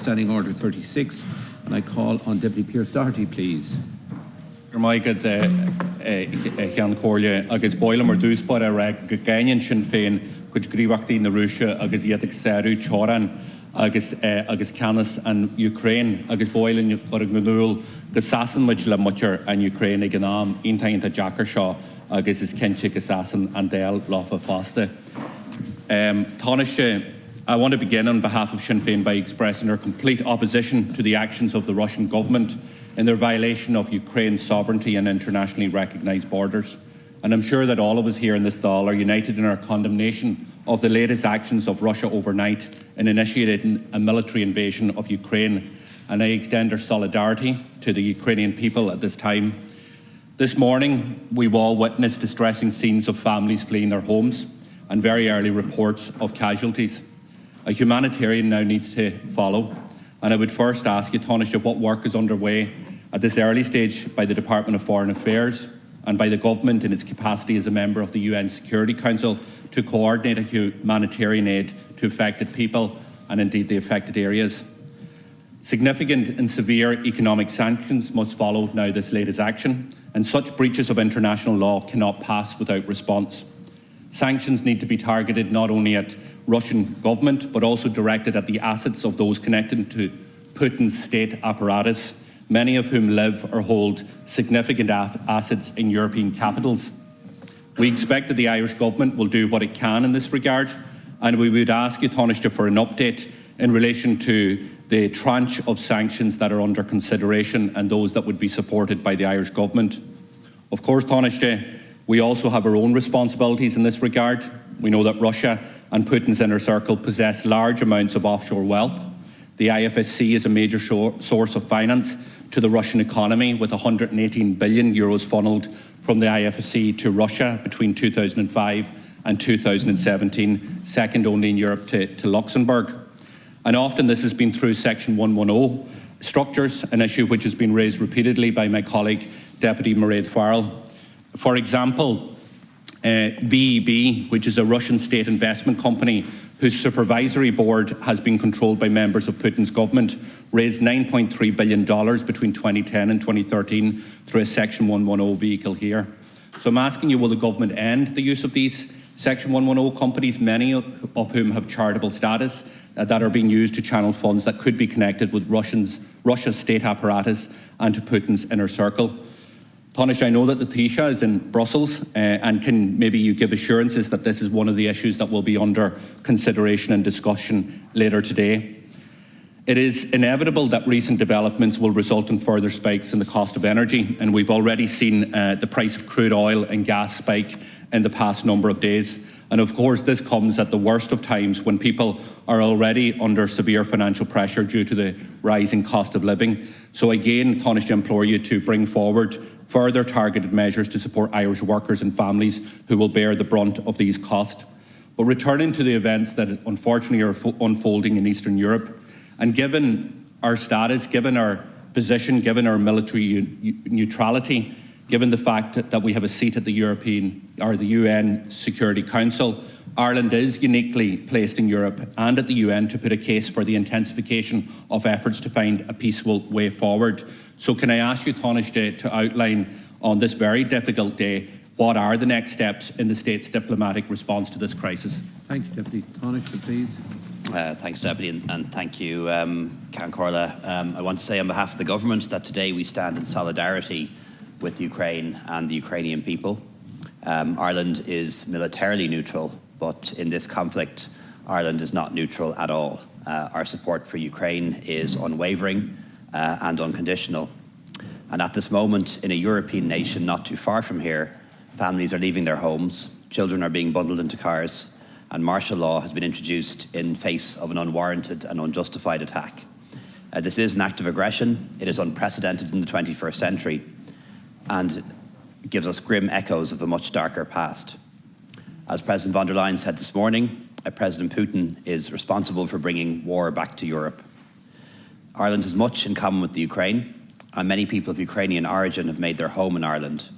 Standing Order 36, and I call on Deputy Pearse Doherty, please. Maigad Chean Cóirle agus Boilam ar dúspar a rag go Gainean sin féin chud gríomhachtaí na Rúise agus iad ag saoú teoran agus Canas an Ukraine agus Boilan ar a gnúil go sasan muid le muir an Ukraine ag an am intainta Jackar seo agus is cinse go sasan an déal láfa fásta. Tánaiste, I want to begin on behalf of Sinn Féin by expressing our complete opposition to the actions of the Russian government in their violation of Ukraine's sovereignty and internationally recognised borders. And I'm sure that all of us here in this Dáil are united in our condemnation of the latest actions of Russia overnight in initiating a military invasion of Ukraine. And I extend our solidarity to the Ukrainian people at this time. This morning, we've all witnessed distressing scenes of families fleeing their homes and very early reports of casualties. A humanitarian now needs to follow. And I would first ask you, Tánaiste, what work is underway at this early stage by the Department of Foreign Affairs and by the government in its capacity as a member of the UN Security Council to coordinate a humanitarian aid to affected people and indeed the affected areas. Significant and severe economic sanctions must follow now this latest action, and such breaches of international law cannot pass without response. Sanctions need to be targeted not only at Russian government, but also directed at the assets of those connected to Putin's state apparatus, many of whom live or hold significant assets in European capitals. We expect that the Irish government will do what it can in this regard, and we would ask you, Tánaiste, for an update in relation to the tranche of sanctions that are under consideration and those that would be supported by the Irish government. Of course, Tánaiste, we also have our own responsibilities in this regard. We know that Russia and Putin's inner circle possess large amounts of offshore wealth. The IFSC is a major source of finance to the Russian economy, with 118 billion euros funnelled from the IFSC to Russia between 2005 and 2017, second only in Europe to Luxembourg. And often this has been through Section 110 structures, an issue which has been raised repeatedly by my colleague, Deputy Mairead Farrell. For example, VEB, which is a Russian state investment company whose supervisory board has been controlled by members of Putin's government, raised $9.3 billion between 2010 and 2013 through a Section 110 vehicle here. So I'm asking you, will the government end the use of these Section 110 companies, many of whom have charitable status, that are being used to channel funds that could be connected with Russia's state apparatus and to Putin's inner circle? Tánaiste, I know that the Taoiseach is in Brussels, and can maybe you give assurances that this is one of the issues that will be under consideration and discussion later today? It is inevitable that recent developments will result in further spikes in the cost of energy, and we've already seen the price of crude oil and gas spike in the past number of days. And of course, this comes at the worst of times when people are already under severe financial pressure due to the rising cost of living. So again, Tánaiste, I implore you to bring forward further targeted measures to support Irish workers and families who will bear the brunt of these costs. But returning to the events that unfortunately are unfolding in Eastern Europe, and given our status, given our position, given our military neutrality, given the fact that we have a seat at the UN Security Council, Ireland is uniquely placed in Europe and at the UN to put a case for the intensification of efforts to find a peaceful way forward. So can I ask you, Tánaiste, to outline on this very difficult day, what are the next steps in the state's diplomatic response to this crisis? Thank you, Deputy. Tánaiste, please. Thanks, Deputy, and thank you, Ceann Comhairle. I want to say on behalf of the government that today we stand in solidarity with Ukraine and the Ukrainian people. Ireland is militarily neutral, but in this conflict, Ireland is not neutral at all. Our support for Ukraine is unwavering and unconditional. And at this moment, in a European nation not too far from here, families are leaving their homes, children are being bundled into cars, and martial law has been introduced in face of an unwarranted and unjustified attack. This is an act of aggression. It is unprecedented in the 21st century and gives us grim echoes of a much darker past. As President von der Leyen said this morning, President Putin is responsible for bringing war back to Europe. Ireland has much in common with the Ukraine, and many people of Ukrainian origin have made their home in Ireland,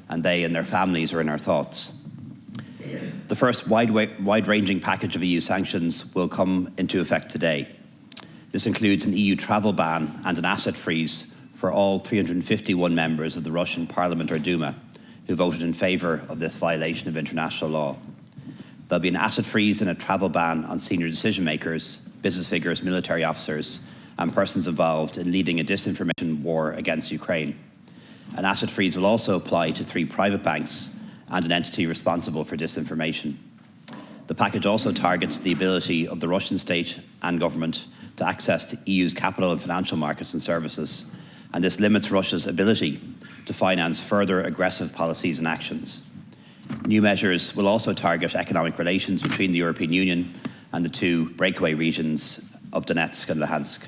and they and their families are in our thoughts. The first wide-ranging package of EU sanctions will come into effect today. This includes an EU travel ban and an asset freeze for all 351 members of the Russian Parliament or Duma who voted in favour of this violation of international law. There'll be an asset freeze and a travel ban on senior decision makers, business figures, military officers and persons involved in leading a disinformation war against Ukraine. An asset freeze will also apply to 3 private banks and an entity responsible for disinformation. The package also targets the ability of the Russian state and government to access the EU's capital and financial markets and services, and this limits Russia's ability to finance further aggressive policies and actions. New measures will also target economic relations between the European Union and the 2 breakaway regions of Donetsk and Luhansk.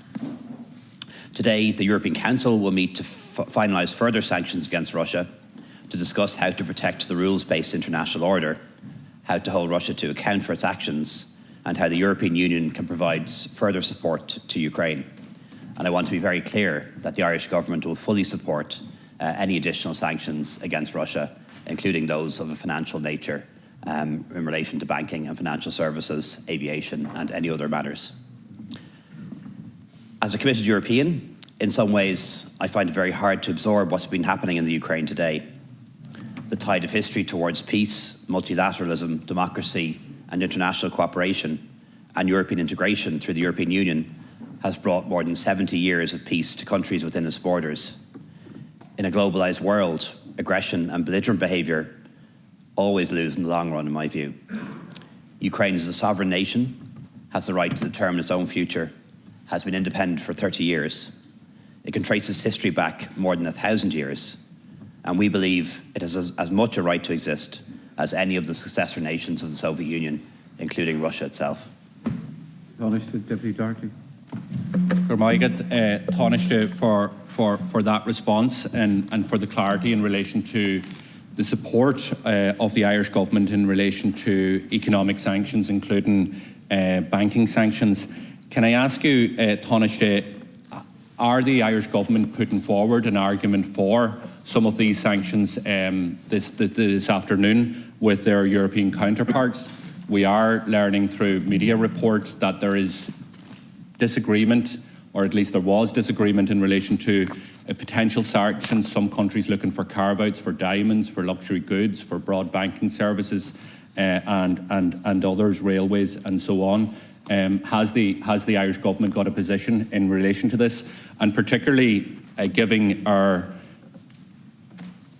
Today, the European Council will meet to finalise further sanctions against Russia, to discuss how to protect the rules-based international order, how to hold Russia to account for its actions, and how the European Union can provide further support to Ukraine. And I want to be very clear that the Irish government will fully support any additional sanctions against Russia, including those of a financial nature in relation to banking and financial services, aviation and any other matters. As a committed European, in some ways I find it very hard to absorb what's been happening in the Ukraine today. The tide of history towards peace, multilateralism, democracy and international cooperation and European integration through the European Union has brought more than 70 years of peace to countries within its borders. In a globalised world, aggression and belligerent behaviour always lose in the long run, in my view. Ukraine is a sovereign nation, has the right to determine its own future, has been independent for 30 years. It can trace its history back more than 1,000 years, and we believe it has as much a right to exist as any of the successor nations of the Soviet Union, including Russia itself. Taoiseach, Deputy Doherty. Taoiseach for that response and for the clarity in relation to the support of the Irish government in relation to economic sanctions, including banking sanctions. Can I ask you, Taoiseach, are the Irish government putting forward an argument for some of these sanctions this afternoon with their European counterparts? We are learning through media reports that there is disagreement, or at least there was disagreement in relation to potential sanctions. Some countries looking for carve-outs for diamonds, for luxury goods, for broad banking services, and others, railways, and so on. Has the Irish government got a position in relation to this, and particularly giving our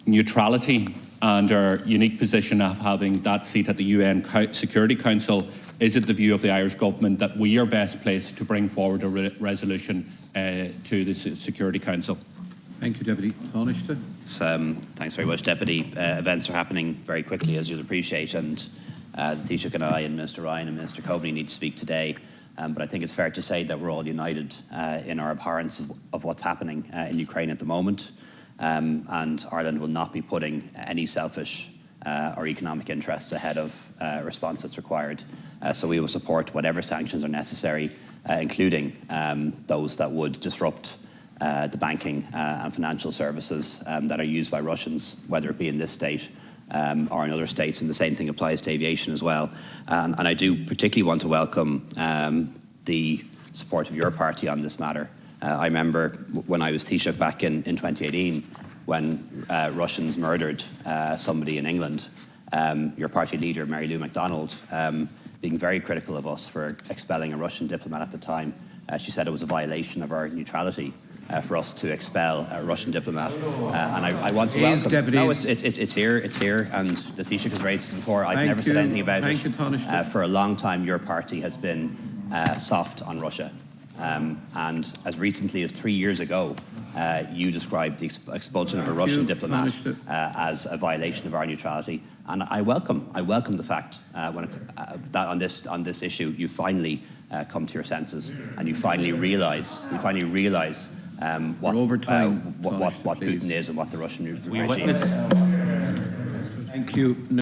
neutrality and our unique position of having that seat at the UN Security Council? Is it the view of the Irish government that we are best placed to bring forward a resolution to the Security Council? Thank you, Deputy. Taoiseach. Thanks very much, Deputy. Events are happening very quickly, as you'll appreciate, and the Taoiseach and I and Minister Ryan and Minister Coveney need to speak today. But I think it's fair to say that we're all united in our abhorrence of what's happening in Ukraine at the moment. And Ireland will not be putting any selfish or economic interests ahead of a response that's required. So we will support whatever sanctions are necessary, including those that would disrupt the banking and financial services that are used by Russians, whether it be in this state or in other states, and the same thing applies to aviation as well. And I do particularly want to welcome the support of your party on this matter. I remember when I was Taoiseach back in 2018, when Russians murdered somebody in England, your party leader, Mary Lou MacDonald, being very critical of us for expelling a Russian diplomat at the time. She said it was a violation of our neutrality for us to expel a Russian diplomat. And I want to welcome... Deputies. No, it's here, and the Taoiseach has raised this before. I've never said anything about it. Thank you, Taoiseach. For a long time, your party has been soft on Russia. And as recently as 3 years ago, you described the expulsion of a Russian diplomat as a violation of our neutrality. And I welcome the fact that on this issue you finally come to your senses and you finally realise what Putin is and what the Russian regime is. Thank you.